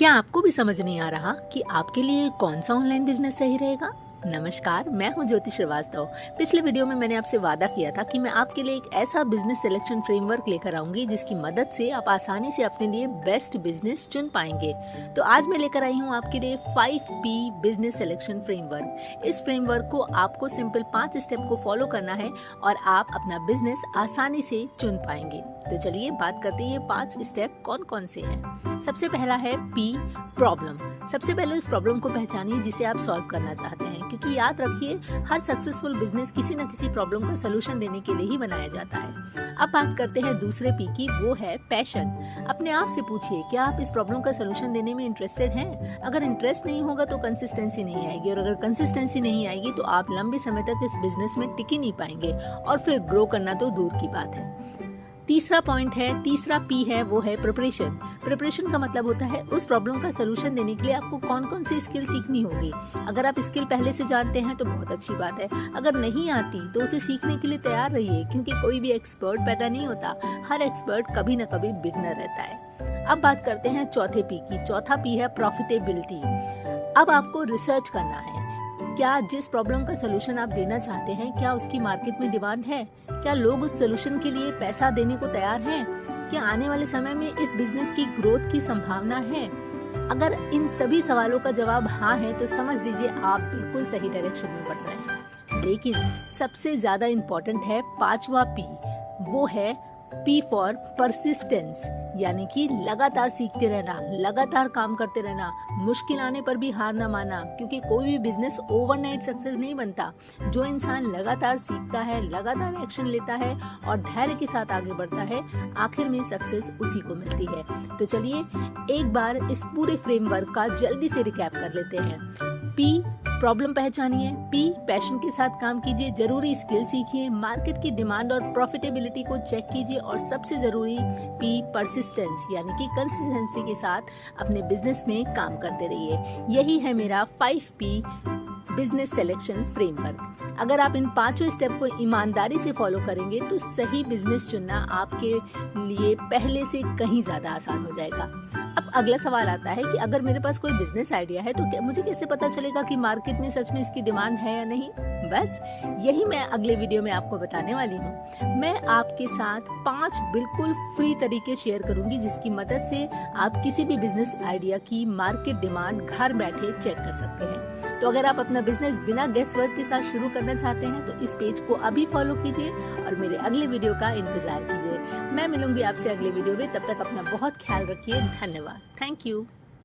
क्या आपको भी समझ नहीं आ रहा कि आपके लिए कौन सा ऑनलाइन बिजनेस सही रहेगा? नमस्कार, मैं हूं ज्योति श्रीवास्तव। पिछले वीडियो में मैंने आपसे वादा किया था कि मैं आपके लिए एक ऐसा बिजनेस सिलेक्शन फ्रेमवर्क लेकर आऊंगी जिसकी मदद से आप आसानी से अपने लिए बेस्ट बिजनेस चुन पाएंगे। तो आज मैं लेकर आई हूं आपके लिए 5P बिजनेस सिलेक्शन फ्रेमवर्क। इस फ्रेमवर्क को आपको सिंपल 5 स्टेप को फॉलो करना है और आप अपना बिजनेस आसानी से चुन पाएंगे। तो चलिए बात करते हैं ये 5 स्टेप कौन कौन से हैं। सबसे पहला है P, प्रॉब्लम। सबसे पहले उस प्रॉब्लम को पहचानिए जिसे आप सॉल्व करना चाहते हैं, क्योंकि याद रखिए हर सक्सेसफुल बिजनेस किसी न किसी प्रॉब्लम का सलूशन देने के लिए ही बनाया जाता है। अब बात करते हैं दूसरे P की, वो है पैशन। अपने आप से पूछिए, क्या आप इस प्रॉब्लम का सलूशन देने में इंटरेस्टेड हैं? अगर इंटरेस्ट नहीं होगा तो कंसिस्टेंसी नहीं आएगी, और अगर कंसिस्टेंसी नहीं आएगी तो आप लंबे समय तक इस बिजनेस में टिक ही नहीं पाएंगे, और फिर ग्रो करना तो दूर की बात है। तीसरा P है, वो है प्रिपरेशन। प्रिपरेशन का मतलब होता है उस प्रॉब्लम का सलूशन देने के लिए आपको कौन कौन सी स्किल सीखनी होगी। अगर आप स्किल पहले से जानते हैं तो बहुत अच्छी बात है, अगर नहीं आती तो उसे सीखने के लिए तैयार रहिए, क्योंकि कोई भी एक्सपर्ट पैदा नहीं होता, हर एक्सपर्ट कभी न कभी बिगनर रहता है। अब बात करते हैं चौथे P की। चौथा P है प्रॉफिटेबिलिटी। अब आपको रिसर्च करना है, क्या जिस प्रॉब्लम का सलूशन आप देना चाहते हैं, क्या उसकी मार्केट में डिमांड है? क्या लोग उस सलूशन के लिए पैसा देने को तैयार हैं? क्या आने वाले समय में इस बिजनेस की ग्रोथ की संभावना है? अगर इन सभी सवालों का जवाब हाँ है तो समझ लीजिए आप बिल्कुल सही डायरेक्शन में बढ़ रहे हैं। लेकिन सबसे ज्यादा इम्पोर्टेंट है 5वां P, वो है P फॉर परसिस्टेंस, यानी कि लगातार सीखते रहना, लगातार काम करते रहना, मुश्किल आने पर भी हार ना मानना, क्योंकि कोई भी बिजनेस ओवरनाइट सक्सेस नहीं बनता। जो इंसान लगातार सीखता है, लगातार एक्शन लेता है और धैर्य के साथ आगे बढ़ता है, आखिर में सक्सेस उसी को मिलती है। तो चलिए एक बार इस पूरे फ्रेमवर्क का जल्दी से रिकैप कर लेते हैं। P, प्रॉब्लम पहचानिए। P, पैशन के साथ काम कीजिए, जरूरी स्किल सीखिए, मार्केट की डिमांड और प्रॉफिटेबिलिटी को चेक कीजिए, और सबसे जरूरी P, परसिस्टेंस, यानी कि कंसिस्टेंसी के साथ अपने बिजनेस में काम करते रहिए। यही है मेरा 5P बिजनेस सिलेक्शन फ्रेमवर्क। अगर आप इन 5 स्टेप को ईमानदारी से फॉलो करेंगे तो सही बिजनेस चुनना आपके लिए पहले से कहीं ज्यादा आसान हो जाएगा। अब अगला सवाल आता है कि अगर मेरे पास कोई बिजनेस आइडिया है तो मुझे कैसे पता चलेगा कि मार्केट में सच में इसकी डिमांड है या नहीं? बस यही मैं अगले वीडियो में आपको बताने वाली हूँ। मैं आपके साथ 5 बिल्कुल फ्री तरीके शेयर करूंगी जिसकी मदद से आप किसी भी बिजनेस आइडिया की मार्केट डिमांड घर बैठे चेक कर सकते हैं। तो अगर आप अपना बिजनेस बिना गेस वर्क के साथ शुरू करना चाहते हैं तो इस पेज को अभी फॉलो कीजिए और मेरे अगले वीडियो का इंतजार कीजिए। मैं मिलूंगी आपसे अगले वीडियो में, तब तक अपना बहुत ख्याल रखिए। धन्यवाद। Thank you.